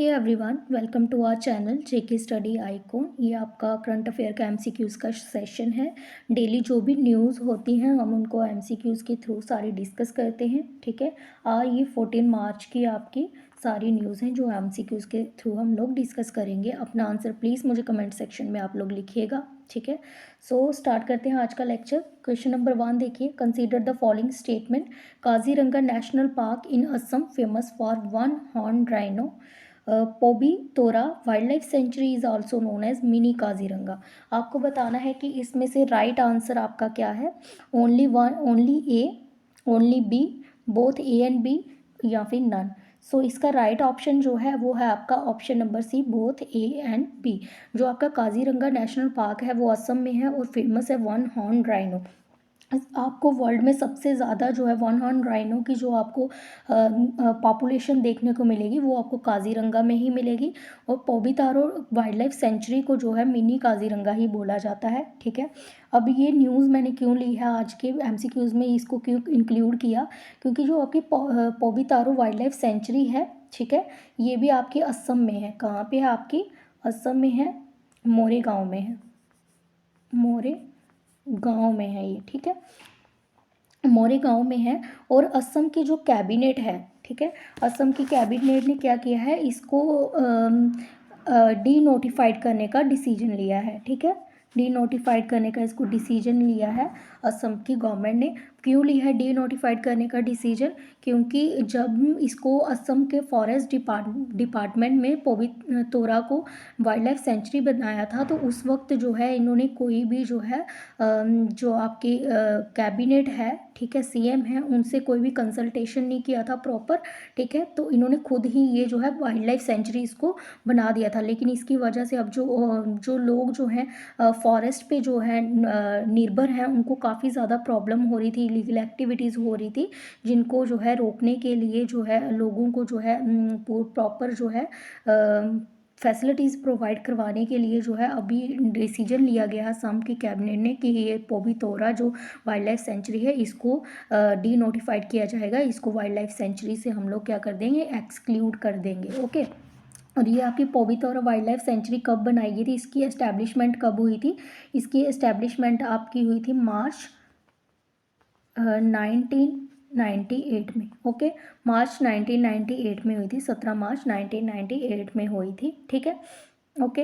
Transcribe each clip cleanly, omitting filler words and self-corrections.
Hey everyone, welcome to our channel JK study icon. ये आपका current affair का MCQs का सेशन है। डेली जो भी न्यूज़ होती हैं हम उनको एमसीक्यूज़ के थ्रू सारी डिस्कस करते हैं। ठीक है, ये 14 मार्च की आपकी सारी न्यूज़ हैं जो एमसीक्यूज़ के थ्रू हम लोग डिस्कस करेंगे। अपना आंसर प्लीज़ मुझे कमेंट सेक्शन में आप लोग लिखिएगा। ठीक है, सो स्टार्ट करते हैं आज का लेक्चर। क्वेश्चन नंबर 1 देखिए, consider the following statement. Kaziranga national park in Assam famous for one horn rhino. Pobitora wild life sanctuary is also known as mini Kaziranga. आपको बताना है कि इसमें से राइट आंसर आपका क्या है। Only one, only A, only B, both A and B, या फिर नन। सो इसका राइट ऑप्शन जो है वो है आपका option number C, both A and B. जो आपका काजीरंगा नेशनल पार्क है वो असम में है और फेमस है वन हॉर्न राइनो। आपको वर्ल्ड में सबसे ज़्यादा जो है वन हॉर्न राइनो की जो आपको पॉपुलेशन देखने को मिलेगी वो आपको काजीरंगा में ही मिलेगी। और पोबितारो वाइल्ड लाइफ सेंचुरी को जो है मिनी काजीरंगा ही बोला जाता है। ठीक है, अब ये न्यूज़ मैंने क्यों ली है आज के एमसीक्यूज़ में, इसको क्यों इंक्लूड किया, क्योंकि जो आपकी पोबितारो वाइल्ड लाइफ सेंचुरी है, ठीक है, ये भी आपकी असम में है। कहाँ पे है आपकी? असम में है, मोरे गाँव में है, मोरे गांव में है ये। ठीक है, मोरे गांव में है। और असम की जो कैबिनेट है, ठीक है, असम की कैबिनेट ने क्या किया है, इसको डी नोटिफाइड करने का डिसीजन लिया है। ठीक है, डी नोटिफाइड करने का इसको डिसीजन लिया है असम की गवर्नमेंट ने। क्यों लिया है डी नोटिफाइड करने का डिसीजन? क्योंकि जब इसको असम के फॉरेस्ट डिपार्टमेंट में पोबितोरा को वाइल्ड लाइफ सेंचुरी बनाया था, तो उस वक्त जो है इन्होंने कोई भी जो है जो आपकी कैबिनेट है, ठीक है, सीएम है, उनसे कोई भी कंसल्टेशन नहीं किया था प्रॉपर। ठीक है, तो इन्होंने खुद ही ये जो है वाइल्ड लाइफ सेंचुरी इसको बना दिया था। लेकिन इसकी वजह से अब जो लोग जो हैं फॉरेस्ट पे जो है निर्भर हैं, उनको काफ़ी ज़्यादा प्रॉब्लम हो रही थी, इलीगल एक्टिविटीज़ हो रही थी, जिनको जो है रोकने के लिए जो है लोगों को जो है प्रॉपर जो है फैसिलिटीज़ प्रोवाइड करवाने के लिए जो है अभी डिसीजन लिया गया है असम की कैबिनेट ने कि ये पोबितोरा जो वाइल्ड लाइफ सेंचुरी है इसको डी नोटिफाइड किया जाएगा। इसको वाइल्ड लाइफ सेंचुरी से हम लोग क्या कर देंगे, एक्सक्लूड कर देंगे। ओके, और ये आपकी पोबितोरा वाइल्ड लाइफ सेंचुरी कब बनाई गई थी, इसकी एस्टैब्लिशमेंट कब हुई थी? इसकी एस्टैब्लिशमेंट आपकी हुई थी मार्च 1998 में। ओके, मार्च 1998 में हुई थी, 17 मार्च 1998 में हुई थी। ठीक है, ओके।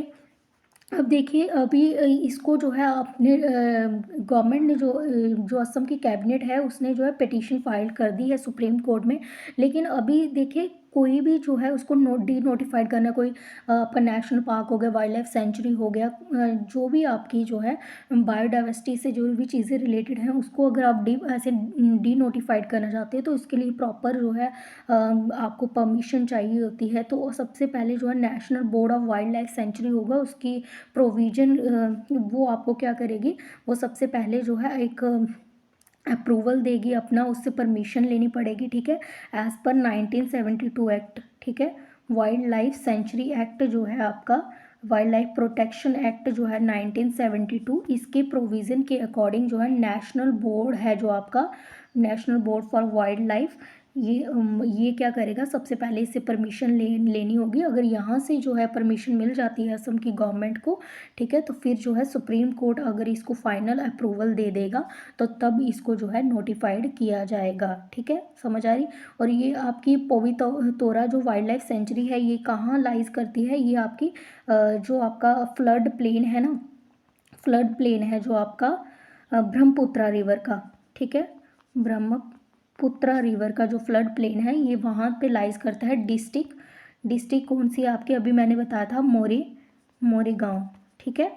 अब देखिए, अभी इसको जो है आपने गवर्नमेंट ने जो असम की कैबिनेट है उसने जो है पिटीशन फाइल कर दी है सुप्रीम कोर्ट में। लेकिन अभी देखिए, कोई भी जो है उसको डी नोटिफाइड करना, कोई आपका नेशनल पार्क हो गया, वाइल्ड लाइफ सेंचुरी हो गया, जो भी आपकी जो है बायोडाइवर्सिटी से जो भी चीज़ें रिलेटेड हैं, उसको अगर आप ऐसे डी नोटिफाइड करना चाहते हैं तो इसके लिए प्रॉपर जो है आपको परमिशन चाहिए होती है। तो सबसे पहले जो है national board of wild life century होगा, उसकी प्रोविज़न वो आपको क्या करेगी, वो सबसे पहले जो है एक अप्रूवल देगी अपना, उससे परमिशन लेनी पड़ेगी। ठीक है, एज़ पर 1972 एक्ट। ठीक है, वाइल्ड लाइफ सेंचुरी एक्ट जो है आपका, वाइल्ड लाइफ प्रोटेक्शन एक्ट जो है 1972, इसके प्रोविज़न के अकॉर्डिंग जो है नेशनल बोर्ड है जो आपका national board for wild life, ये क्या करेगा, सबसे पहले इससे परमिशन लेनी होगी। अगर यहाँ से जो है परमिशन मिल जाती है असम की गवर्नमेंट को, ठीक है, तो फिर जो है सुप्रीम कोर्ट अगर इसको फाइनल अप्रूवल दे देगा तो तब इसको जो है नोटिफाइड किया जाएगा। ठीक है, समझ आ रही? और ये आपकी पोबितोरा जो वाइल्ड लाइफ सेंचुरी है ये कहाँ लाइज करती है? ये आपकी जो आपका फ्लड प्लेन है ना, फ्लड प्लेन है जो आपका ब्रह्मपुत्रा रिवर का, ठीक है, ब्रह्मपुत्रा रिवर का जो फ्लड प्लेन है ये वहाँ पे लाइज करता है। डिस्ट्रिक्ट कौन सी है आपकी? अभी मैंने बताया था मोरेगांव। ठीक है,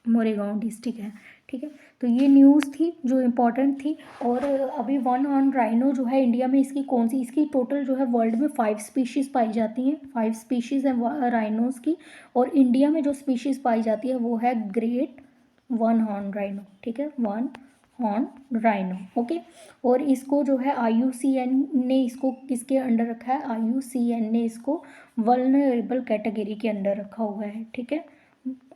मोरेगांव डिस्ट्रिक्ट है। ठीक है, तो ये न्यूज़ थी जो इम्पोर्टेंट थी। और अभी वन ऑन राइनो जो है इंडिया में इसकी कौन सी, इसकी टोटल जो है वर्ल्ड में 5 स्पीशीज़ पाई जाती हैं, 5 स्पीशीज़ हैं राइनोज़ की। और इंडिया में जो स्पीशीज़ पाई जाती है वो है ग्रेट वन हॉर्न राइनो। ठीक है, वन हॉर्न राइनो। ओके, और इसको जो है IUCN ने इसको किसके अंडर रखा है? IUCN ने इसको वल्नरेबल कैटेगरी के अंडर रखा हुआ है। ठीक है,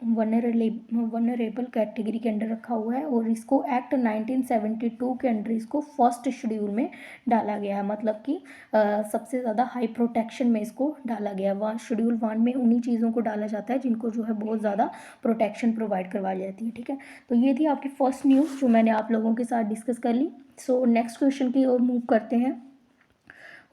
वनरेबल कैटेगरी के अंडर रखा हुआ है और इसको एक्ट 1972 के अंडर इसको फर्स्ट शेड्यूल में डाला गया है, मतलब कि सबसे ज़्यादा हाई प्रोटेक्शन में इसको डाला गया है। वहाँ शेड्यूल 1 में उन्हीं चीज़ों को डाला जाता है जिनको जो है बहुत ज़्यादा प्रोटेक्शन प्रोवाइड करवाई जाती है। ठीक है, तो ये थी आपकी फर्स्ट न्यूज़ जो मैंने आप लोगों के साथ डिस्कस कर ली। सो नेक्स्ट क्वेश्चन की ओर मूव करते हैं।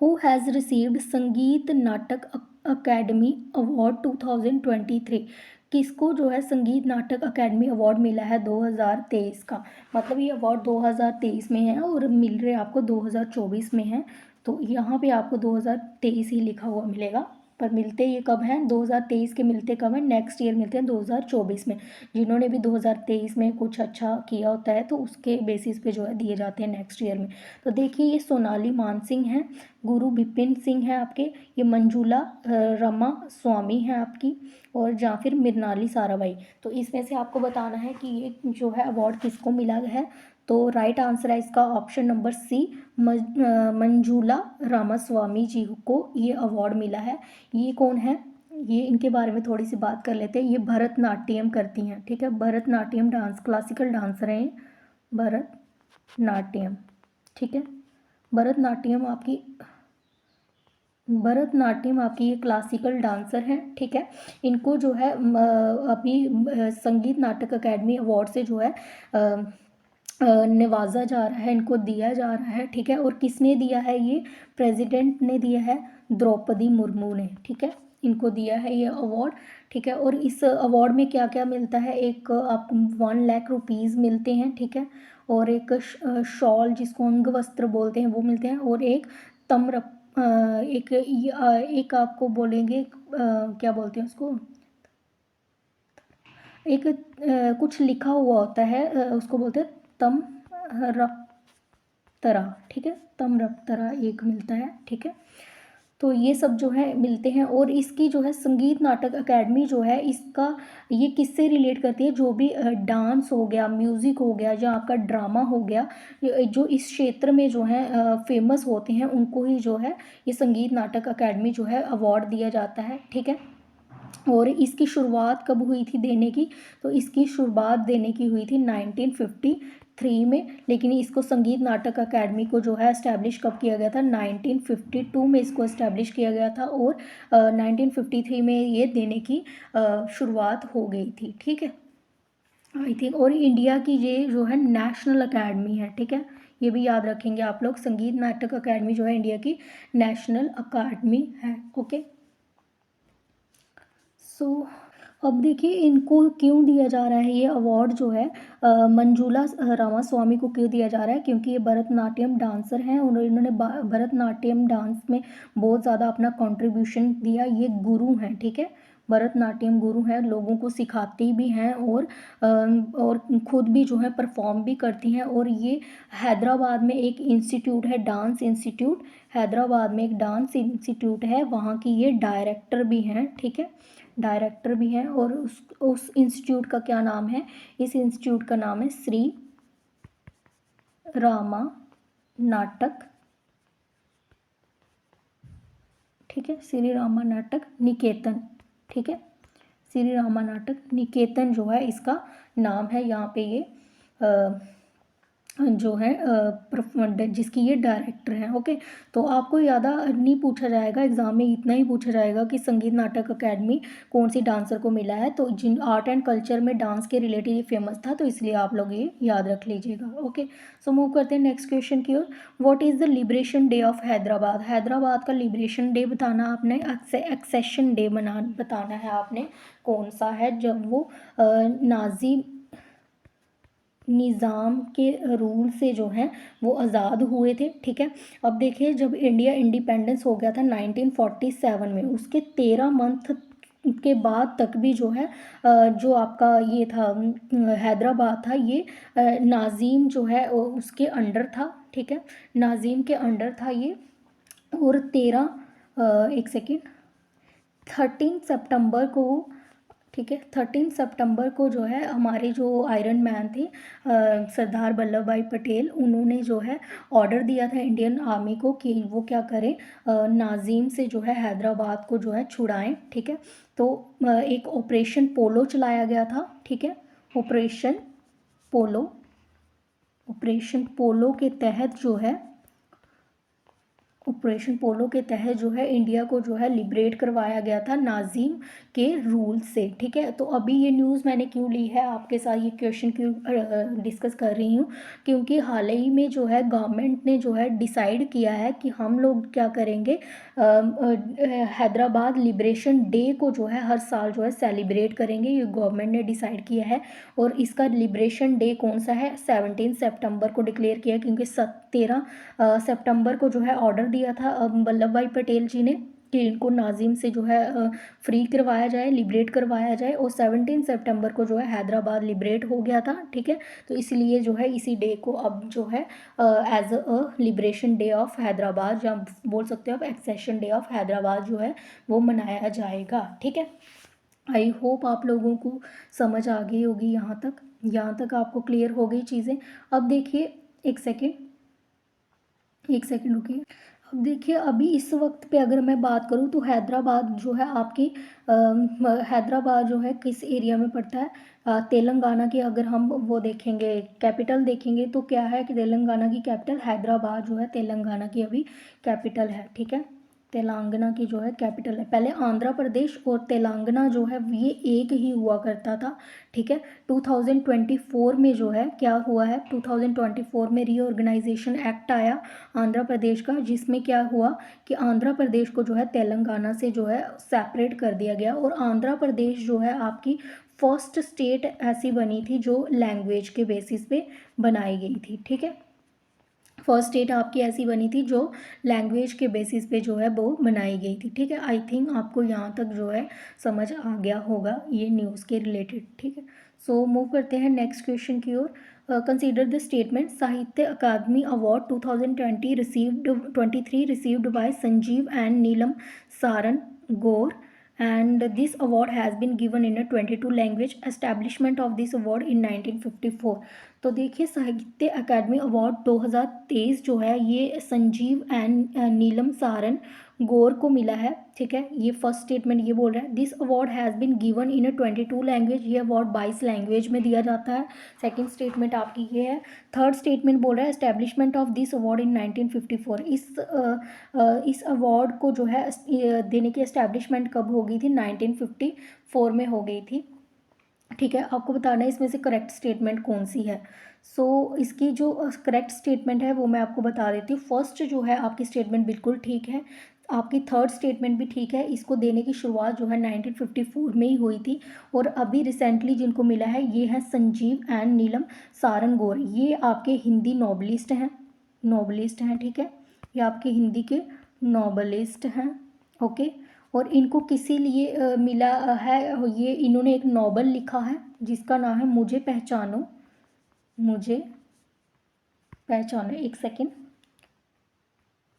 हु हैज़ रिसीव्ड संगीत नाटक अकेडमी अवार्ड 2023? किसको जो है संगीत नाटक अकेडमी अवार्ड मिला है 2023 का? मतलब ये अवार्ड 2023 में है और मिल रहे आपको 2024 में है, तो यहाँ पे आपको 2023 ही लिखा हुआ मिलेगा, पर मिलते ये कब हैं? 2023 के मिलते कब हैं? नेक्स्ट ईयर मिलते हैं 2024 में। जिन्होंने भी 2023 में कुछ अच्छा किया होता है तो उसके बेसिस पे जो है दिए जाते हैं नेक्स्ट ईयर में। तो देखिए ये सोनाली मानसिंह हैं, गुरु बिपिन सिंह है आपके, ये मंजुला रमा स्वामी है आपकी, और या फिर मृणाली साराभाई। तो इसमें से आपको बताना है कि ये जो है अवार्ड किसको मिला है। तो राइट आंसर है इसका option number C, Manjula Ramaswamy ji को ये अवार्ड मिला है। ये कौन है, ये इनके बारे में थोड़ी सी बात कर लेते हैं। ये भरतनाट्यम करती हैं, ठीक है, भरतनाट्यम डांस, क्लासिकल डांसर हैं भरतनाट्यम। ठीक है, भरतनाट्यम आपकी ये क्लासिकल डांसर हैं। ठीक है, इनको जो है अभी संगीत नाटक अकेडमी अवार्ड से जो है नवाजा जा रहा है, इनको दिया जा रहा है। ठीक है, और किसने दिया है? ये प्रेसिडेंट ने दिया है, द्रौपदी मुर्मू ने। ठीक है, इनको दिया है ये अवार्ड। ठीक है, और इस अवार्ड में क्या क्या मिलता है? एक आपको 1 लाख रुपीज़ मिलते हैं। ठीक है, और एक शॉल जिसको अंग वस्त्र बोलते हैं वो मिलते हैं, और एक तम्र एक आपको बोलेंगे क्या बोलते हैं उसको, एक कुछ लिखा हुआ होता है उसको बोलते हैं तम रप्तरा। ठीक है, तम रप्तरा एक मिलता है। ठीक है, तो ये सब जो है मिलते हैं। और इसकी जो है संगीत नाटक अकेडमी जो है इसका ये किससे रिलेट करती है? जो भी डांस हो गया, म्यूज़िक हो गया, या आपका ड्रामा हो गया, जो इस क्षेत्र में जो है फेमस होते हैं उनको ही जो है ये संगीत नाटक अकेडमी जो है अवार्ड दिया जाता है। ठीक है, और इसकी शुरुआत कब हुई थी देने की? तो इसकी शुरुआत देने की हुई थी 1953 में, लेकिन इसको संगीत नाटक अकेडमी को जो है इस्टेब्लिश कब किया गया था? 1952 में इसको इस्टेब्लिश किया गया था, और 1953 में ये देने की शुरुआत हो गई थी। ठीक है, आई थिंक, और इंडिया की ये जो है नेशनल अकेडमी है। ठीक है, ये भी याद रखेंगे आप लोग, संगीत नाटक अकेडमी जो है इंडिया की नेशनल अकेडमी है। ओके, सो अब देखिए इनको क्यों दिया जा रहा है ये अवार्ड जो है मंजुला रामास्वामी को क्यों दिया जा रहा है? क्योंकि ये भरतनाट्यम डांसर हैं और इन्होंने भरतनाट्यम डांस में बहुत ज़्यादा अपना कंट्रीब्यूशन दिया। ये गुरु हैं, ठीक है, भरतनाट्यम गुरु हैं, लोगों को सिखाती भी हैं और खुद भी जो है परफॉर्म भी करती हैं। और ये हैदराबाद में एक इंस्टीट्यूट है, डांस इंस्टीट्यूट, हैदराबाद में एक डांस इंस्टीट्यूट है, वहाँ की ये डायरेक्टर भी हैं। ठीक है, डायरेक्टर भी हैं, और उस इंस्टीट्यूट का क्या नाम है? इस इंस्टीट्यूट का नाम है श्री रामा नाटक, ठीक है, श्री रामा नाटक निकेतन। ठीक है, श्री रामा नाटक निकेतन जो है इसका नाम है। यहाँ पे ये जो है जिसकी ये डायरेक्टर हैं। ओके, तो आपको ज़्यादा नहीं पूछा जाएगा एग्ज़ाम में, इतना ही पूछा जाएगा कि संगीत नाटक अकेडमी कौन सी डांसर को मिला है। तो जिन आर्ट एंड कल्चर में डांस के रिलेटेड ये फेमस था, तो इसलिए आप लोग ये याद रख लीजिएगा। ओके, सो मूव करते हैं नेक्स्ट क्वेश्चन की ओर। What is the liberation day of Hyderabad? Hyderabad का लिबरेशन डे बताना आपने, एक्सेशन डे बताना है आपने, कौन सा है जब वो नाजी निज़ाम के रूल से जो है वो आज़ाद हुए थे। ठीक है, अब देखिए जब इंडिया इंडिपेंडेंस हो गया था 1947 में, उसके 13 मंथ के बाद तक भी जो है जो आपका ये था हैदराबाद था, ये नाज़ीम जो है उसके अंडर था। ठीक है, नाज़ीम के अंडर था ये, और 13 एक सेकेंड 13 सितंबर को, ठीक है। 13 सितंबर को जो है हमारे जो आयरन मैन थे सरदार वल्लभ भाई पटेल, उन्होंने जो है ऑर्डर दिया था इंडियन आर्मी को कि वो क्या करें, नाजिम से जो है हैदराबाद को जो है छुड़ाएं। ठीक है। तो एक ऑपरेशन पोलो चलाया गया था। ठीक है। ऑपरेशन पोलो, ऑपरेशन पोलो के तहत जो है, ऑपरेशन पोलो के तहत जो है इंडिया को जो है लिबरेट करवाया गया था नाजिम के रूल से। ठीक है। तो अभी ये न्यूज़ मैंने क्यों ली है आपके साथ, ये क्वेश्चन क्यों डिस्कस कर रही हूँ, क्योंकि हाल ही में जो है गवर्नमेंट ने जो है डिसाइड किया है कि हम लोग क्या करेंगे, हैदराबाद लिबरेशन डे को जो है हर साल जो है सेलिब्रेट करेंगे। ये गवर्नमेंट ने डिसाइड किया है। और इसका लिबरेशन डे कौन सा है, 17 सितंबर को डिक्लेयर किया, क्योंकि 13 सितंबर को जो है ऑर्डर दिया था वल्लभ भाई पटेल जी ने कि इनको नाजिम से जो है फ्री करवाया जाए, लिबरेट करवाया जाए। और 17 सितंबर को जो है हैदराबाद लिबरेट हो गया था। ठीक है। तो इसलिए जो है इसी डे को अब जो है as a liberation day of Hyderabad, या बोल सकते हो आप एक्सेशन डे ऑफ हैदराबाद जो है वो मनाया जाएगा। ठीक है। आई होप आप लोगों को समझ आ गई होगी यहाँ तक आपको क्लियर हो गई चीज़ें। अब देखिए, एक सेकेंड, एक सेकंड रुकिए। अब देखिए, अभी इस वक्त पे अगर मैं बात करूँ तो हैदराबाद जो है आपकी हैदराबाद जो है किस एरिया में पड़ता है, तेलंगाना की अगर हम वो देखेंगे, कैपिटल देखेंगे तो क्या है कि तेलंगाना की कैपिटल हैदराबाद जो है तेलंगाना की अभी कैपिटल है। ठीक है। तेलंगाना की जो है कैपिटल है। पहले आंध्र प्रदेश और तेलंगाना जो है ये एक ही हुआ करता था। ठीक है। 2024 में जो है क्या हुआ है, 2024 में रीऑर्गेनाइजेशन एक्ट आया आंध्र प्रदेश का, जिसमें क्या हुआ कि आंध्र प्रदेश को जो है तेलंगाना से जो है सेपरेट कर दिया गया। और आंध्र प्रदेश जो है आपकी फर्स्ट स्टेट ऐसी बनी थी जो लैंग्वेज के बेसिस पे बनाई गई थी। ठीक है। फर्स्ट स्टेट आपकी ऐसी बनी थी जो लैंग्वेज के बेसिस पे जो है वो बनाई गई थी। ठीक है। आई थिंक आपको यहाँ तक जो है समझ आ गया होगा ये न्यूज़ के रिलेटेड। ठीक है। सो मूव करते हैं नेक्स्ट क्वेश्चन की ओर। Consider the statement, Sahitya Akademi award 2020 received 23 received by Sanjeev and Neelam Saran Gaur, and this award has been given in a 22 language. Establishment of this award in 1954। तो देखिए, साहित्य अकादमी अवार्ड 2023 जो है ये संजीव एंड नीलम सारन गौर को मिला है। ठीक है। ये फर्स्ट स्टेटमेंट ये बोल रहा है, this award has been given in a 22 language. ये अवार्ड 22 लैंग्वेज में दिया जाता है। सेकंड स्टेटमेंट आपकी ये है। थर्ड स्टेटमेंट बोल रहा है, establishment of this award in 1954। इस अवार्ड को जो है देने की एस्टेब्लिशमेंट कब हो गई थी, 1954 में हो गई थी। ठीक है। आपको बताना है इसमें से करेक्ट स्टेटमेंट कौन सी है। इसकी जो करेक्ट स्टेटमेंट है वो मैं आपको बता देती हूँ। फर्स्ट जो है आपकी स्टेटमेंट बिल्कुल ठीक है, आपकी थर्ड स्टेटमेंट भी ठीक है। इसको देने की शुरुआत जो है 1954 में ही हुई थी। और अभी रिसेंटली जिनको मिला है ये है संजीव एंड नीलम सारन गौर। ये आपके हिंदी नॉवलिस्ट हैं, नॉवलिस्ट हैं। ठीक है। ये आपके हिंदी के नॉवलिस्ट हैं। ओके। और इनको किसी लिए मिला है, ये इन्होंने एक नॉवल लिखा है जिसका नाम है मुझे पहचानो, मुझे पहचानो। एक सेकेंड,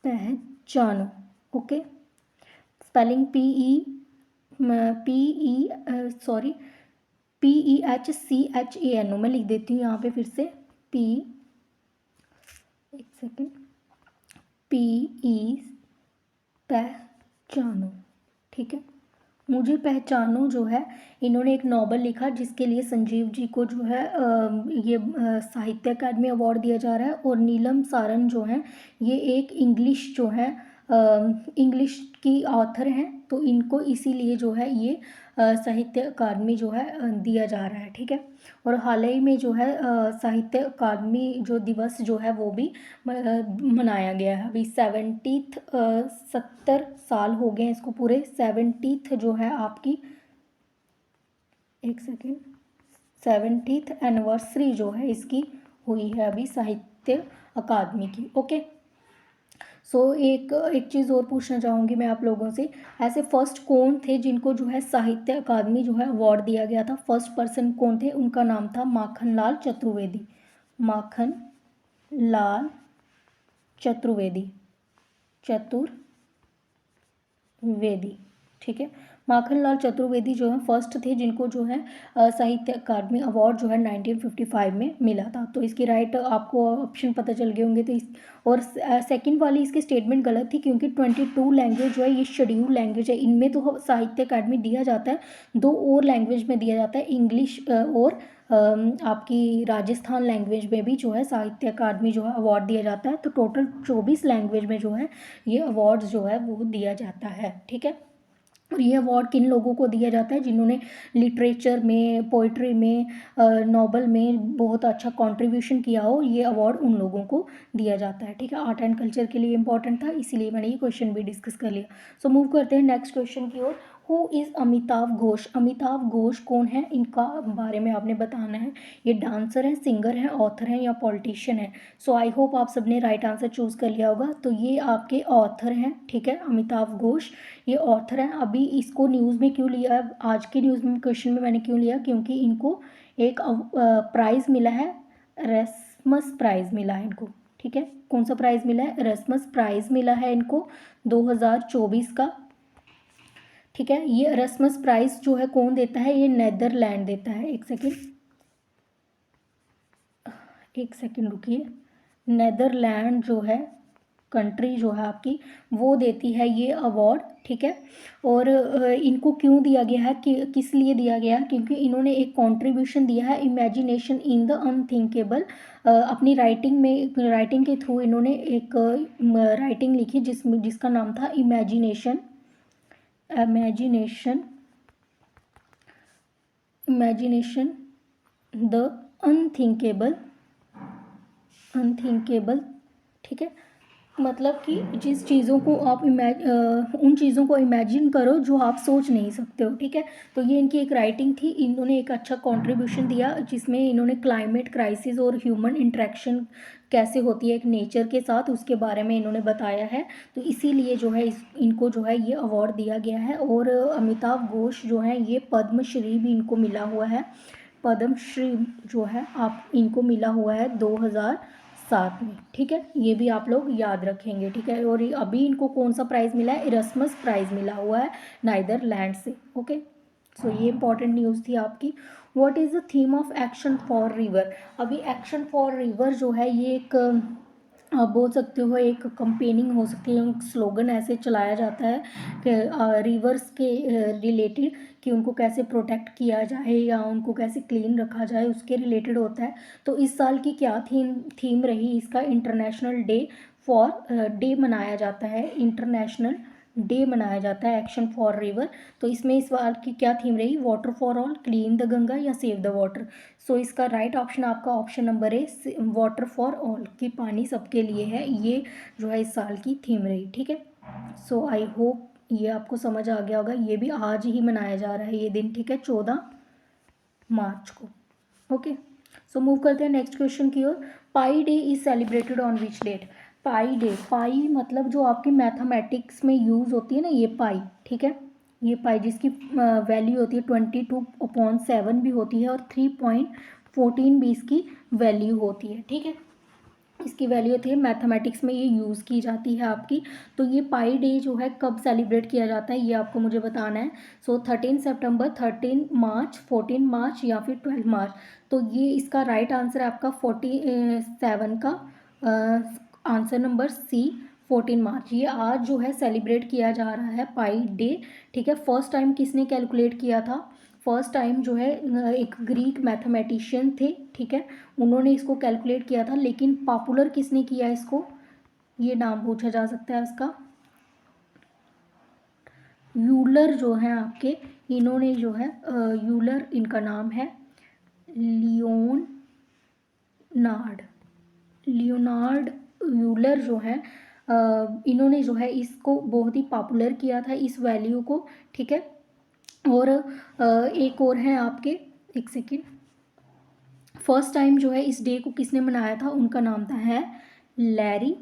पहचानो। ओके। स्पेलिंग सॉरी PEHCHANO मैं लिख देती हूँ यहाँ पे फिर से, पी, एक सेकेंड, PE पहचानो। ठीक है। मुझे पहचानो जो है इन्होंने एक नॉवल लिखा जिसके लिए संजीव जी को जो है ये साहित्य अकादमी अवार्ड दिया जा रहा है। और नीलम सारन जो है ये एक इंग्लिश जो है इंग्लिश की ऑथर हैं, तो इनको इसीलिए जो है ये साहित्य अकादमी जो है दिया जा रहा है। ठीक है। और हाल ही में जो है साहित्य अकादमी जो दिवस जो है वो भी मनाया गया है। अभी 70 साल हो गए हैं इसको पूरे, 70th जो है आपकी, एक सेकेंड, 70th एनिवर्सरी जो है इसकी हुई है अभी साहित्य अकादमी की। ओके। एक चीज़ और पूछना चाहूँगी मैं आप लोगों से, ऐसे फर्स्ट कौन थे जिनको जो है साहित्य अकादमी जो है अवार्ड दिया गया था, फर्स्ट पर्सन कौन थे, उनका नाम था माखन लाल चतुर्वेदी। माखन लाल चतुर्वेदी, चतुर्वेदी। ठीक है। माखनलाल चतुर्वेदी जो है फर्स्ट थे जिनको जो है साहित्य अकादमी अवार्ड जो है 1955 में मिला था। तो इसकी राइट आपको ऑप्शन पता चल गए होंगे। तो इस और सेकंड वाली इसकी स्टेटमेंट गलत थी, क्योंकि 22 लैंग्वेज जो है ये शेड्यूल लैंग्वेज है। इनमें तो साहित्य अकादमी दिया जाता है, दो और लैंग्वेज में दिया जाता है, इंग्लिश और आपकी राजस्थान लैंग्वेज में भी जो है साहित्य अकादमी जो है अवार्ड दिया जाता है। तो टोटल 24 लैंग्वेज में जो है ये अवार्ड जो है वो दिया जाता है। ठीक है। और ये अवार्ड किन लोगों को दिया जाता है? जिन्होंने लिटरेचर में, पोइट्री में, नॉवल में बहुत अच्छा कंट्रीब्यूशन किया हो, ये अवार्ड उन लोगों को दिया जाता है। ठीक है। आर्ट एंड कल्चर के लिए इंपॉर्टेंट था, इसीलिए मैंने ये क्वेश्चन भी डिस्कस कर लिया। सो मूव करते हैं नेक्स्ट क्वेश्चन की ओर। Who is Amitav Ghosh? अमिताभ घोष कौन है, इनका बारे में आपने बताना है। ये डांसर है, सिंगर है, ऑथर है या पॉलिटिशियन है? सो आई होप आप सबने राइट आंसर चूज़ कर लिया होगा। तो ये आपके ऑथर हैं। ठीक है। अमिताभ घोष ये ऑथर हैं। अभी इसको न्यूज़ में क्यों लिया है, आज के न्यूज़ में क्वेश्चन में मैंने क्यों लिया, क्योंकि इनको एक प्राइज़ मिला है, रेस्मस प्राइज़ मिला है इनको। ठीक है। कौन सा प्राइज़ मिला है? रेस्मस प्राइज़ मिला है इनको 2024 का। ठीक है। ये रेस्मस प्राइज़ जो है कौन देता है? ये नेदरलैंड देता है। एक सेकेंड रुकिए। नेदरलैंड जो है कंट्री जो है आपकी, वो देती है ये अवार्ड। ठीक है। और इनको क्यों दिया गया है, कि किस लिए दिया गया है? क्योंकि इन्होंने एक कंट्रीब्यूशन दिया है, इमेजिनेशन इन द अनथिंकेबल। अपनी राइटिंग के थ्रू इन्होंने एक राइटिंग लिखी जिसका नाम था इमेजिनेशन इमेजिनेशन द अनथिंकेबल। ठीक है। मतलब कि जिस चीज़ों को आप उन चीज़ों को इमेजिन करो जो आप सोच नहीं सकते हो। ठीक है। तो ये इनकी एक राइटिंग थी। इन्होंने एक अच्छा कंट्रीब्यूशन दिया, जिसमें इन्होंने क्लाइमेट क्राइसिस और ह्यूमन इंटरेक्शन कैसे होती है एक नेचर के साथ, उसके बारे में इन्होंने बताया है। तो इसीलिए जो है इनको जो है ये अवार्ड दिया गया है। और अमिताभ घोष जो है ये पद्मश्री भी इनको मिला हुआ है। पद्मश्री जो है आप इनको मिला हुआ है 2007 में। ठीक है। ये भी आप लोग याद रखेंगे। ठीक है। और अभी इनको कौन सा प्राइज़ मिला है? इरस्मस प्राइज़ मिला हुआ है नीदरलैंड से। ओके। सो ये इंपॉर्टेंट न्यूज़ थी आपकी। What is the theme of action for river? अभी एक्शन फॉर रिवर जो है ये एक आप बोल सकते हो एक कंपेनिंग हो सकती है, स्लोगन ऐसे चलाया जाता है कि रिवर्स के रिलेटेड, कि उनको कैसे प्रोटेक्ट किया जाए या उनको कैसे क्लीन रखा जाए, उसके रिलेटेड होता है। तो इस साल की क्या थीम रही इसका? इंटरनेशनल डे मनाया जाता है, इंटरनेशनल डे मनाया जाता है एक्शन फॉर रिवर। तो इसमें इस बार की क्या थीम रही? Water for all, clean the Ganga या सेव द वाटर? सो इसका राइट ऑप्शन आपका ऑप्शन नंबर है वाटर फॉर ऑल, कि पानी सबके लिए है, ये जो है इस साल की थीम रही। ठीक है। सो आई होप ये आपको समझ आ गया होगा। ये भी आज ही मनाया जा रहा है ये दिन। ठीक है। 14 मार्च को। ओके। सो मूव करते हैं नेक्स्ट क्वेश्चन की ओर। Pi day is celebrated on which date? Pi day, pi मतलब जो आपकी मैथमेटिक्स में यूज़ होती है ना, ये पाई। ठीक है। ये पाई जिसकी वैल्यू होती है 22/7 भी होती है, और 3.14 भी इसकी वैल्यू होती है। ठीक है। इसकी वैल्यू होती है, मैथमेटिक्स में ये यूज़ की जाती है आपकी। तो ये पाई डे जो है कब सेलिब्रेट किया जाता है, ये आपको मुझे बताना है। सो 13 सितंबर, 13 मार्च, 14 मार्च या फिर 12 मार्च? तो ये इसका राइट आंसर है आपका 47 का आंसर नंबर सी, 14 मार्च। ये आज जो है सेलिब्रेट किया जा रहा है पाई डे। ठीक है। फर्स्ट टाइम किसने कैलकुलेट किया था? फर्स्ट टाइम जो है एक ग्रीक मैथमेटिशियन थे। ठीक है। उन्होंने इसको कैलकुलेट किया था, लेकिन पॉपुलर किसने किया इसको, ये नाम पूछा जा सकता है इसका। यूलर जो है आपके, इन्होंने जो है यूलर इनका नाम है, लियोनार्ड यूलर जो है इन्होंने जो है इसको बहुत ही पॉपुलर किया था इस वैल्यू को। ठीक है। और एक और है आपके, एक सेकेंड, फर्स्ट टाइम जो है इस डे को किसने मनाया था, उनका नाम था है लैरी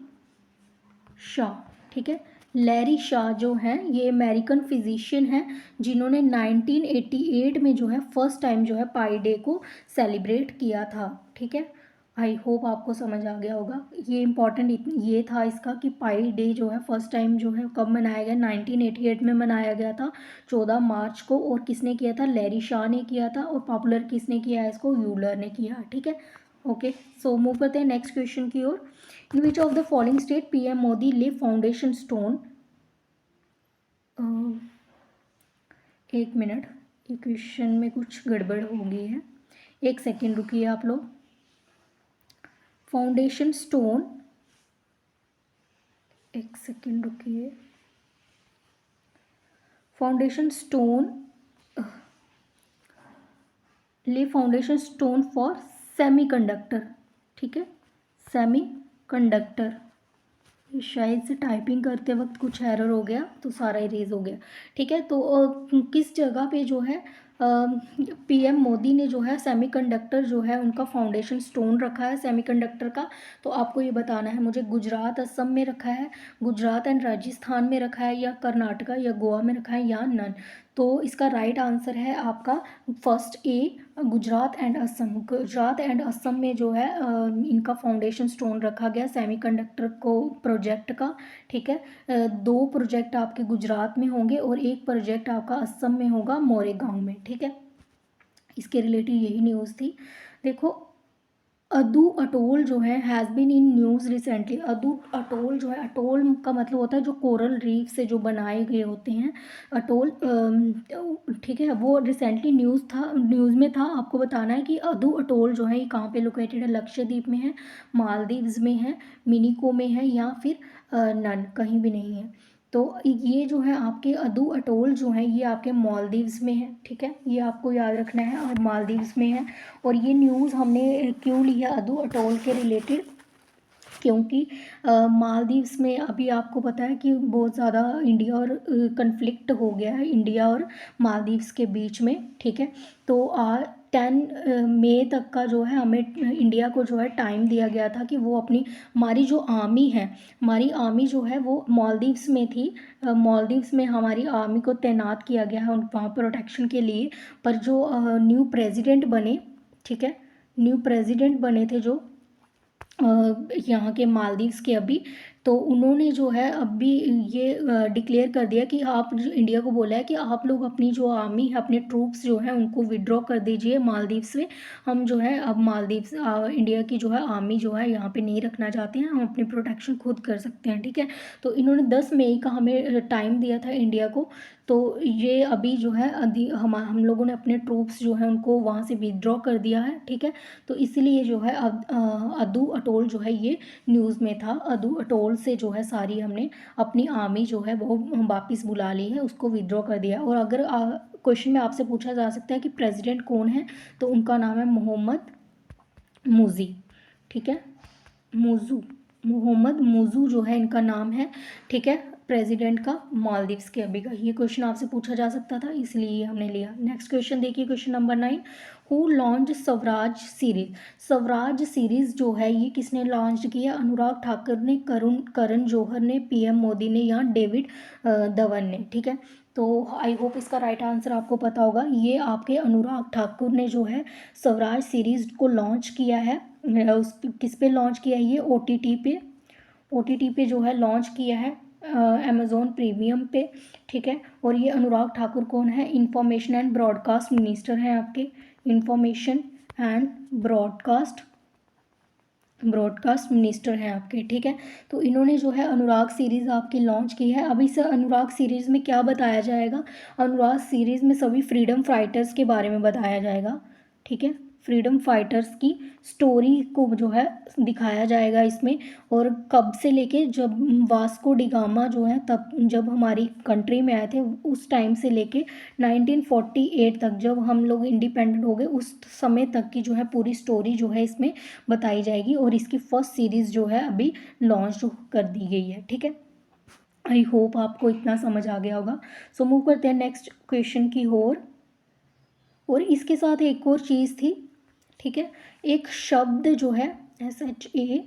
शाह। ठीक है। लैरी शाह जो हैं ये अमेरिकन फिजिशियन हैं, जिन्होंने 1988 में जो है फर्स्ट टाइम जो है पाई डे को सेलिब्रेट किया था। ठीक है। आई होप आपको समझ आ गया होगा। ये इम्पॉर्टेंट ये था इसका कि पाई डे जो है फर्स्ट टाइम जो है कब मनाया गया, 1988 में मनाया गया था 14 मार्च को। और किसने किया था, लैरी शाह ने किया था। और पॉपुलर किसने किया है इसको, यूलर ने किया। ठीक है, ओके। सो मूव करते हैं नेक्स्ट क्वेश्चन की ओर। In which of the following state PM Modi lay foundation stone, एक मिनट, ये क्वेश्चन में कुछ गड़बड़ हो गई है, एक सेकेंड रुकिए आप लोग। फाउंडेशन स्टोन, एक सेकेंड रुकिए। फाउंडेशन स्टोन, ले फाउंडेशन स्टोन फॉर सेमीकंडक्टर। ठीक है, सेमीकंडक्टर। शायद से टाइपिंग करते वक्त कुछ एरर हो गया तो सारा इरेज हो गया। ठीक है, तो किस जगह पे जो है पीएम मोदी ने जो है सेमीकंडक्टर जो है उनका फाउंडेशन स्टोन रखा है सेमीकंडक्टर का, तो आपको ये बताना है मुझे। गुजरात असम में रखा है, गुजरात एंड राजस्थान में रखा है, या कर्नाटका या गोवा में रखा है, या नन। तो इसका राइट आंसर है आपका first A, Gujarat and Assam. Gujarat and Assam में जो है इनका फाउंडेशन स्टोन रखा गया सेमीकंडक्टर को प्रोजेक्ट का। ठीक है, दो प्रोजेक्ट आपके गुजरात में होंगे और एक प्रोजेक्ट आपका असम में होगा, मोरेगांव में। ठीक है, इसके रिलेटेड यही न्यूज़ थी। देखो, अदू अटोल जो है has been in news recently. Addu atoll जो है, अटोल का मतलब होता है जो कोरल रीफ से जो बनाए गए होते हैं अटोल। ठीक है, वो रिसेंटली न्यूज़ में था। आपको बताना है कि अदू अटोल जो है ये कहाँ पे लोकेटेड है, लक्षद्वीप में है, मालदीव्स में है, मिनिको में है, या फिर नन, कहीं भी नहीं है। तो ये जो है आपके अदू अटोल जो है ये आपके मालदीव्स में है। ठीक है, ये आपको याद रखना है, और मालदीव्स में है। और ये न्यूज़ हमने क्यों लिया अदू अटोल के रिलेटेड, क्योंकि मालदीव्स में अभी आपको पता है कि बहुत ज़्यादा इंडिया और कन्फ्लिक्ट हो गया है इंडिया और मालदीव्स के बीच में। ठीक है, तो 10 मई तक का जो है हमें इंडिया को जो है टाइम दिया गया था कि वो अपनी, हमारी जो आर्मी है, हमारी आर्मी जो है वो मालदीव्स में थी। मालदीव्स में हमारी आर्मी को तैनात किया गया है वहाँ प्रोटेक्शन के लिए। पर जो न्यू प्रेसिडेंट बने, ठीक है, न्यू प्रेसिडेंट बने थे जो यहाँ के मालदीव्स के अभी, तो उन्होंने जो है अभी ये डिक्लेयर कर दिया कि आप इंडिया को बोला है कि आप लोग अपनी जो आर्मी है, अपने ट्रूप्स जो हैं उनको विड्रॉ कर दीजिए मालदीव्स से। हम जो है अब मालदीव्स इंडिया की जो है आर्मी जो है यहाँ पे नहीं रखना चाहते हैं, हम अपनी प्रोटेक्शन खुद कर सकते हैं। ठीक है, तो इन्होंने 10 मई का हमें टाइम दिया था इंडिया को। तो ये अभी जो है हम लोगों ने अपने ट्रूप्स जो है उनको वहाँ से विड्रॉ कर दिया है। ठीक है, तो इसीलिए जो है अब अदू अटोल जो है ये न्यूज़ में था। अदू अटोल से जो है सारी हमने अपनी आर्मी जो है वो वापस बुला ली है, उसको विड्रॉ कर दिया। और अगर क्वेश्चन में आपसे पूछा जा सकता है कि प्रेसिडेंट कौन है, तो उनका नाम है मोहम्मद मुजी। ठीक है, मुजू, मोहम्मद मुजू जो है इनका नाम है। ठीक है, प्रेसिडेंट का मालदीव्स के अभी का। ये क्वेश्चन आपसे पूछा जा सकता था, इसलिए ये हमने लिया। नेक्स्ट क्वेश्चन देखिए, question number 9। Who launch Swaraj series. Swaraj series जो है ये किसने लॉन्च किया, अनुराग ठाकुर ने, करण जौहर ने, पीएम मोदी ने, या डेविड धवन ने। ठीक है, तो आई होप इसका राइट आंसर आपको पता होगा। ये आपके अनुराग ठाकुर ने जो है स्वराज सीरीज को लॉन्च किया है। उस किस पे लॉन्च किया है, ये ओटीटी पे, ओटीटी पे जो है लॉन्च किया है, अमेज़ॉन प्रीमियम पे। ठीक है, और ये अनुराग ठाकुर कौन है, इंफॉर्मेशन एंड ब्रॉडकास्ट मिनिस्टर हैं आपके, इंफॉर्मेशन एंड ब्रॉडकास्ट मिनिस्टर हैं आपके। ठीक है, तो इन्होंने जो है अनुराग सीरीज़ आपकी लॉन्च की है। अभी से अनुराग सीरीज़ में क्या बताया जाएगा, अनुराग सीरीज़ में सभी फ्रीडम फाइटर्स के बारे में बताया जाएगा। ठीक है, फ्रीडम फाइटर्स की स्टोरी को जो है दिखाया जाएगा इसमें। और कब से लेके जब वास्को डिगामा जो है तब जब हमारी कंट्री में आए थे उस टाइम से लेके 1948 तक, जब हम लोग इंडिपेंडेंट हो गए उस समय तक की जो है पूरी स्टोरी जो है इसमें बताई जाएगी। और इसकी फर्स्ट सीरीज़ जो है अभी लॉन्च कर दी गई है। ठीक है, आई होप आपको इतना समझ आ गया होगा। सो मूव करते हैं नेक्स्ट क्वेश्चन की ओर। और इसके साथ एक और चीज़ थी। ठीक है, एक शब्द जो है SHA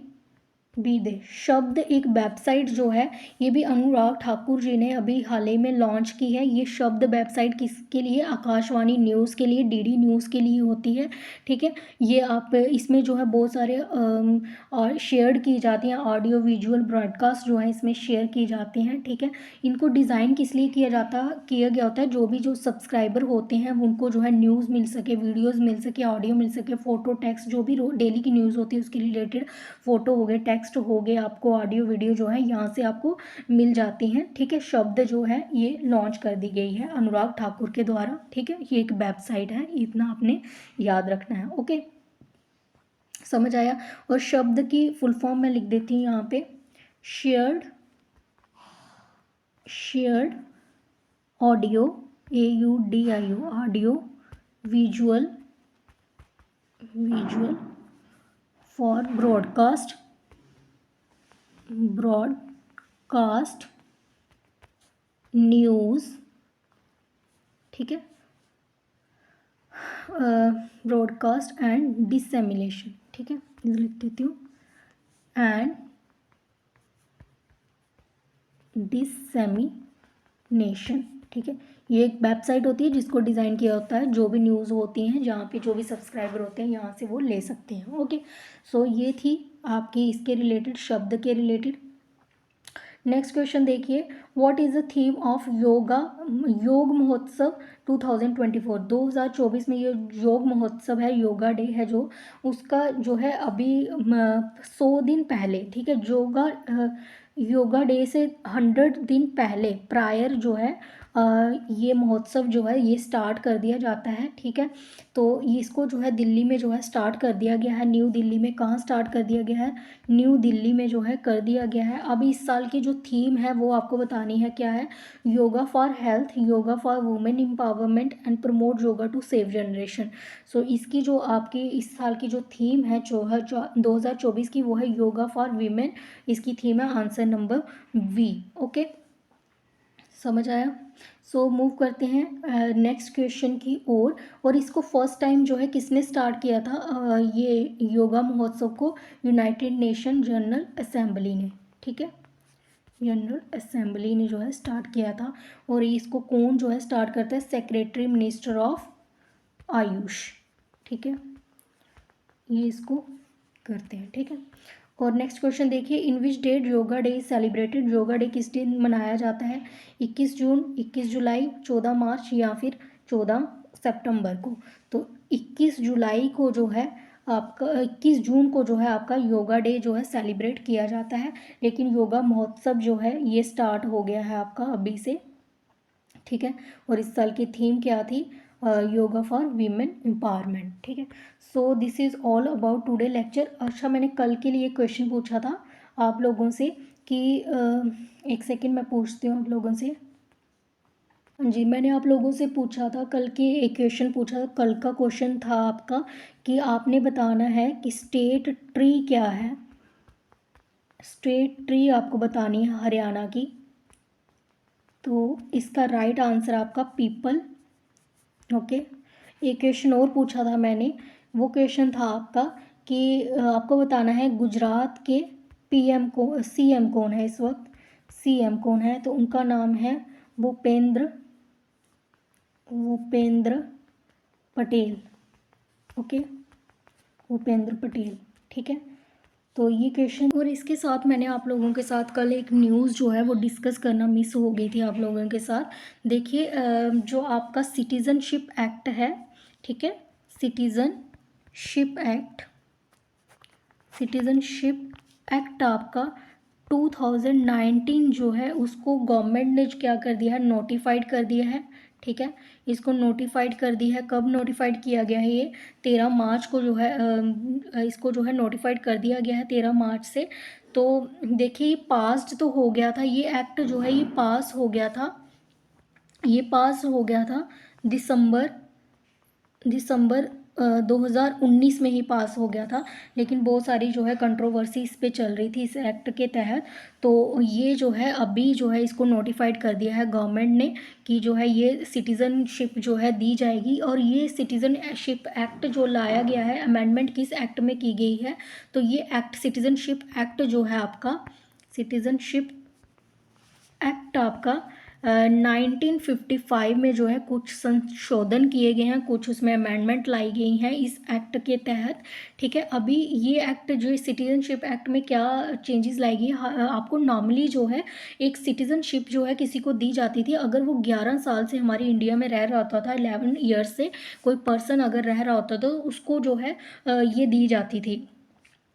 दे शब्द एक वेबसाइट जो है, ये भी अनुराग ठाकुर जी ने अभी हाल ही में लॉन्च की है। ये शब्द वेबसाइट किसके लिए? आकाशवाणी न्यूज़ के लिए, डीडी न्यूज़ के लिए होती है। ठीक है, ये आप इसमें जो है बहुत सारे और शेयर की जाती हैं, ऑडियो विजुअल ब्रॉडकास्ट जो है इसमें शेयर की जाती हैं। ठीक है, इनको डिज़ाइन किस लिए किया गया होता है? जो सब्सक्राइबर होते हैं उनको जो है न्यूज़ मिल सके, वीडियोज़ मिल सके, ऑडियो मिल सके, फोटो टेक्स्ट, जो भी डेली की न्यूज़ होती है उसके रिलेटेड फ़ोटो हो गए, टेक्स्ट हो गए, आपको ऑडियो वीडियो जो है यहाँ से आपको मिल जाती हैं। ठीक है, शब्द जो है ये लॉन्च कर दी गई है अनुराग ठाकुर के द्वारा। ठीक है, ये एक वेबसाइट है, इतना आपने याद रखना है। ओके, समझ आया? और शब्द की फुल फॉर्म मैं लिख देती हूँ यहाँ पे, shared audio, AUDIO, audio visual for broadcast news. ठीक है, ब्रॉडकास्ट एंड डिसेमिनेशन। ठीक है, लिख देती हूँ, एंड डिसेमिनेशन। ठीक है, ये एक वेबसाइट होती है जिसको डिज़ाइन किया होता है, जो भी न्यूज़ होती हैं जहाँ पे जो भी सब्सक्राइबर होते हैं यहाँ से वो ले सकते हैं। ओके, सो ये थी आपकी इसके रिलेटेड, शब्द के रिलेटेड। नेक्स्ट क्वेश्चन देखिए, what is the theme of योग महोत्सव 2024? 2024 में ये योग महोत्सव है, योगा डे है जो, उसका जो है अभी 100 दिन पहले, ठीक है, योगा डे से 100 दिन पहले प्रायर जो है ये महोत्सव जो है ये स्टार्ट कर दिया जाता है। ठीक है, तो इसको जो है दिल्ली में जो है स्टार्ट कर दिया गया है, न्यू दिल्ली में। कहाँ स्टार्ट कर दिया गया है? न्यू दिल्ली में जो है कर दिया गया है। अब इस साल की जो थीम है वो आपको बतानी है, क्या है? Yoga for health, yoga for women empowerment and promote yoga to save generation. So इसकी जो आपकी इस साल की जो थीम है 2024 की, वो है योगा फॉर वीमेन। इसकी थीम है आंसर नंबर वी। ओके, समझ आया? सो मूव करते हैं नेक्स्ट क्वेश्चन की ओर। और इसको फर्स्ट टाइम जो है किसने स्टार्ट किया था? ये योगा महोत्सव को यूनाइटेड नेशन जनरल असेंबली ने। ठीक है, जनरल असेंबली ने जो है स्टार्ट किया था। और इसको कौन जो है स्टार्ट करता है? Secretary minister of Ayush. ठीक है, ये इसको करते हैं। ठीक है, और नेक्स्ट क्वेश्चन देखिए, in which date yoga day is celebrated? Yoga day किस दिन मनाया जाता है? 21 जून, 21 जुलाई, 14 मार्च या फिर 14 सितंबर को? तो 21 जुलाई को जो है आपका, 21 जून को जो है आपका योगा डे जो है सेलिब्रेट किया जाता है। लेकिन योगा महोत्सव जो है ये स्टार्ट हो गया है आपका अभी से। ठीक है, और इस साल की थीम क्या थी? Yoga for women empowerment. ठीक है, so this is all about today lecture. अच्छा, मैंने कल के लिए क्वेश्चन पूछा था आप लोगों से कि एक सेकंड मैं पूछती हूँ आप लोगों से। जी, मैंने आप लोगों से पूछा था कल के, एक क्वेश्चन पूछा था। कल का क्वेश्चन था आपका कि आपने बताना है कि स्टेट ट्री क्या है। स्टेट ट्री आपको बतानी है हरियाणा की। तो इसका राइट आंसर आपका पीपल। ओके, एक क्वेश्चन और पूछा था मैंने, वो क्वेश्चन था आपका कि आपको बताना है गुजरात के सीएम कौन है इस वक्त? सीएम कौन है? तो उनका नाम है भूपेंद्र पटेल। ओके, भूपेंद्र पटेल। ठीक है, तो ये क्वेश्चन। और इसके साथ मैंने आप लोगों के साथ कल एक न्यूज़ जो है वो डिस्कस करना मिस हो गई थी आप लोगों के साथ। देखिए, जो आपका सिटीज़नशिप एक्ट है, ठीक है, सिटीज़नशिप एक्ट आपका 2019 जो है उसको गवर्नमेंट ने क्या कर दिया है? नोटिफाइड कर दिया है। ठीक है, इसको नोटिफाइड कर दिया है। कब नोटिफाइड किया गया है? ये 13 मार्च को जो है इसको जो है नोटिफाइड कर दिया गया है 13 मार्च से। तो देखिए, ये पास्ड तो हो गया था, ये एक्ट जो है ये पास हो गया था, दिसंबर 2019 में ही पास हो गया था, लेकिन बहुत सारी जो है कंट्रोवर्सी इस पे चल रही थी इस एक्ट के तहत। तो ये जो है अभी जो है इसको नोटिफाइड कर दिया है गवर्नमेंट ने कि जो है ये सिटीज़नशिप जो है दी जाएगी। और ये सिटीज़नशिप एक्ट जो लाया गया है, अमेंडमेंट किस एक्ट में की गई है, तो ये एक्ट सिटीज़नशिप एक्ट जो है आपका, सिटीज़नशिप एक्ट आपका 1955 में जो है कुछ संशोधन किए गए हैं, कुछ उसमें अमेंडमेंट लाई गई हैं इस एक्ट के तहत। ठीक है, अभी ये एक्ट जो सिटीजनशिप एक्ट में क्या चेंजेस लाई गई, आपको नॉर्मली जो है एक सिटीजनशिप जो है किसी को दी जाती थी अगर वो 11 साल से हमारी इंडिया में रह रहा होता था। 11 ईयर्स से कोई पर्सन अगर रह रहा होता तो उसको जो है ये दी जाती थी,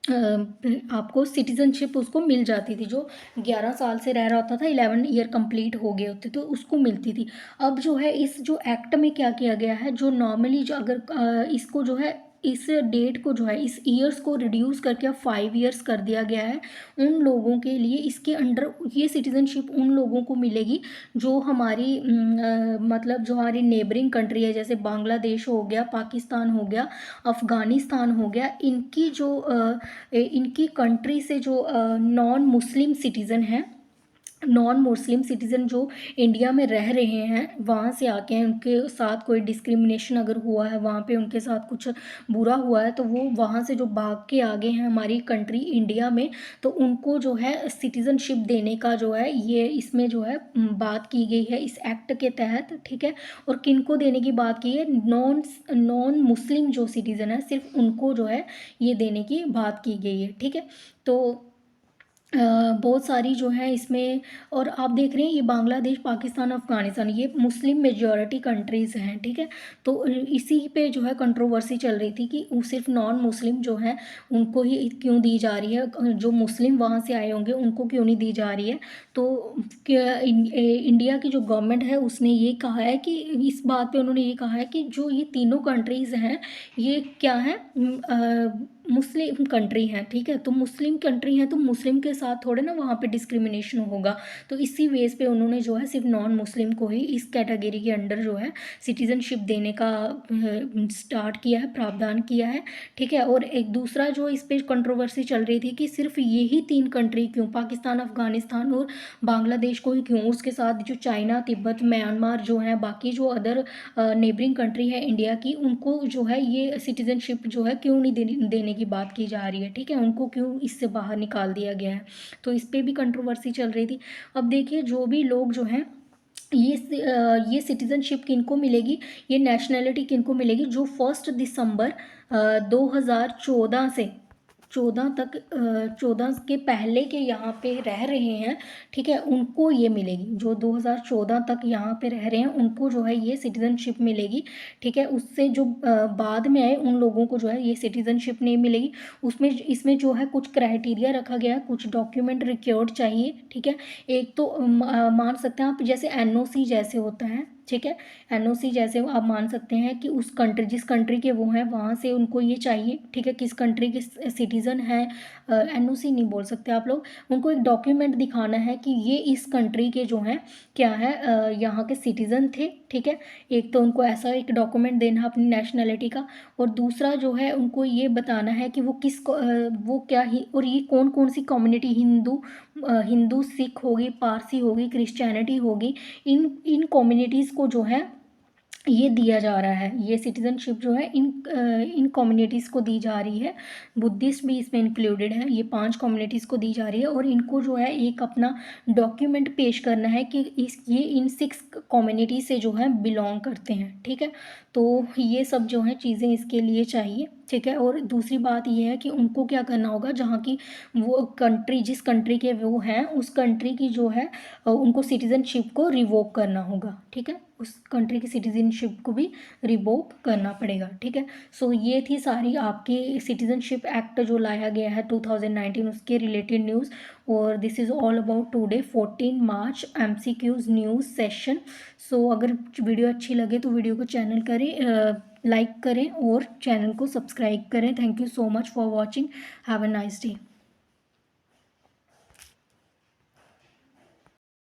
आपको सिटीजनशिप उसको मिल जाती थी। जो 11 साल से रह रहा होता था, 11 ईयर कंप्लीट हो गए होते तो उसको मिलती थी। अब जो है इस जो एक्ट में क्या किया गया है, जो नॉर्मली जो अगर इसको जो है इस डेट को जो है इस ईयर्स को रिड्यूस करके अब 5 ईयर्स कर दिया गया है उन लोगों के लिए। इसके अंडर ये सिटीजनशिप उन लोगों को मिलेगी जो हमारी मतलब जो हमारी नेबरिंग कंट्री है, जैसे बांग्लादेश हो गया, पाकिस्तान हो गया, अफ़गानिस्तान हो गया, इनकी जो इनकी कंट्री से जो नॉन मुस्लिम सिटीज़न हैं, नॉन मुस्लिम सिटीज़न जो इंडिया में रह रहे हैं, वहाँ से आके हैं, उनके साथ कोई डिस्क्रिमिनेशन अगर हुआ है, वहाँ पे उनके साथ कुछ बुरा हुआ है, तो वो वहाँ से जो भाग के आ गए हैं हमारी कंट्री इंडिया में, तो उनको जो है सिटीज़नशिप देने का जो है ये इसमें जो है बात की गई है इस एक्ट के तहत। ठीक है, और किनको देने की बात की है, नॉन मुस्लिम जो सिटीज़न है सिर्फ उनको जो है ये देने की बात की गई है। ठीक है, तो बहुत सारी जो है इसमें, और आप देख रहे हैं ये बांग्लादेश, पाकिस्तान, अफ़गानिस्तान, ये मुस्लिम मेजॉरिटी कंट्रीज़ हैं। ठीक है, तो इसी पे जो है कंट्रोवर्सी चल रही थी कि वो सिर्फ नॉन मुस्लिम जो हैं उनको ही क्यों दी जा रही है, जो मुस्लिम वहाँ से आए होंगे उनको क्यों नहीं दी जा रही है। तो इंडिया की जो गवर्नमेंट है उसने ये कहा है कि इस बात पे उन्होंने ये कहा है कि जो ये तीनों कंट्रीज़ हैं ये क्या है, मुस्लिम कंट्री हैं। ठीक है, तो मुस्लिम कंट्री हैं तो मुस्लिम के साथ थोड़े ना वहाँ पे डिस्क्रिमिनेशन होगा। तो इसी वेस पे उन्होंने जो है सिर्फ नॉन मुस्लिम को ही इस कैटेगरी के अंडर जो है सिटीजनशिप देने का स्टार्ट किया है, प्रावधान किया है। ठीक है, और एक दूसरा जो इस पर कंट्रोवर्सी चल रही थी कि सिर्फ यही 3 कंट्री क्यों, पाकिस्तान, अफगानिस्तान और बांग्लादेश को ही क्यों, उसके साथ जो चाइना, तिब्बत, म्यांमार जो है, बाकी जो अदर नेबरिंग कंट्री है इंडिया की, उनको जो है ये सिटीजनशिप जो है क्यों नहीं देने की बात की जा रही है। ठीक है, उनको क्यों इससे बाहर निकाल दिया गया है, तो इस पर भी कंट्रोवर्सी चल रही थी। अब देखिए जो भी लोग जो हैं ये सिटीजनशिप किनको मिलेगी, ये नेशनैलिटी किनको मिलेगी, जो 1 दिसंबर 2014 से 14 तक 14 के पहले के यहाँ पे रह रहे हैं। ठीक है, उनको ये मिलेगी, जो 2014 तक यहाँ पे रह रहे हैं उनको जो है ये सिटीजनशिप मिलेगी। ठीक है, उससे जो बाद में आए उन लोगों को जो है ये सिटीजनशिप नहीं मिलेगी। उसमें इसमें जो है कुछ क्राइटेरिया रखा गया है, कुछ डॉक्यूमेंट रिक्योर्ड चाहिए। ठीक है, एक तो मान सकते हैं आप जैसे एनओसी जैसे होता है। ठीक है, एनओसी जैसे आप मान सकते हैं कि उस कंट्री, जिस कंट्री के वो हैं वहाँ से उनको ये चाहिए। ठीक है, किस कंट्री के सिटीज़न हैं, एनओसी नहीं बोल सकते आप लोग, उनको एक डॉक्यूमेंट दिखाना है कि ये इस कंट्री के जो हैं क्या है, यहाँ के सिटीज़न थे। ठीक है, एक तो उनको ऐसा एक डॉक्यूमेंट देना अपनी नेशनैलिटी का, और दूसरा जो है उनको ये बताना है कि वो वो क्या ही, और ये कौन कौन सी कम्युनिटी, हिंदू, सिख होगी, पारसी होगी, क्रिश्चियनिटी होगी, इन कम्युनिटीज़ को जो है ये दिया जा रहा है। ये सिटीजनशिप जो है इन कम्युनिटीज़ को दी जा रही है। बुद्धिस्ट भी इसमें इंक्लूडेड है। ये 5 कम्युनिटीज़ को दी जा रही है, और इनको जो है एक अपना डॉक्यूमेंट पेश करना है कि ये इन 6 कम्युनिटी से जो है बिलोंग करते हैं। ठीक है, तो ये सब जो है चीज़ें इसके लिए चाहिए। ठीक है, और दूसरी बात ये है कि उनको क्या करना होगा, जहाँ की वो कंट्री, जिस कंट्री के वो हैं उस कंट्री की जो है उनको सिटीजनशिप को रिवोक करना होगा। ठीक है, उस कंट्री की सिटीजनशिप को भी रिवोक करना पड़ेगा। ठीक है, सो ये थी सारी आपकी सिटीजनशिप एक्ट जो लाया गया है 2019 उसके रिलेटेड न्यूज़। और this is all about today 14 March MCQs news session. So अगर वीडियो अच्छी लगे तो वीडियो को चैनल करें, लाइक करें और चैनल को सब्सक्राइब करें। Thank you so much for watching. Have a nice day.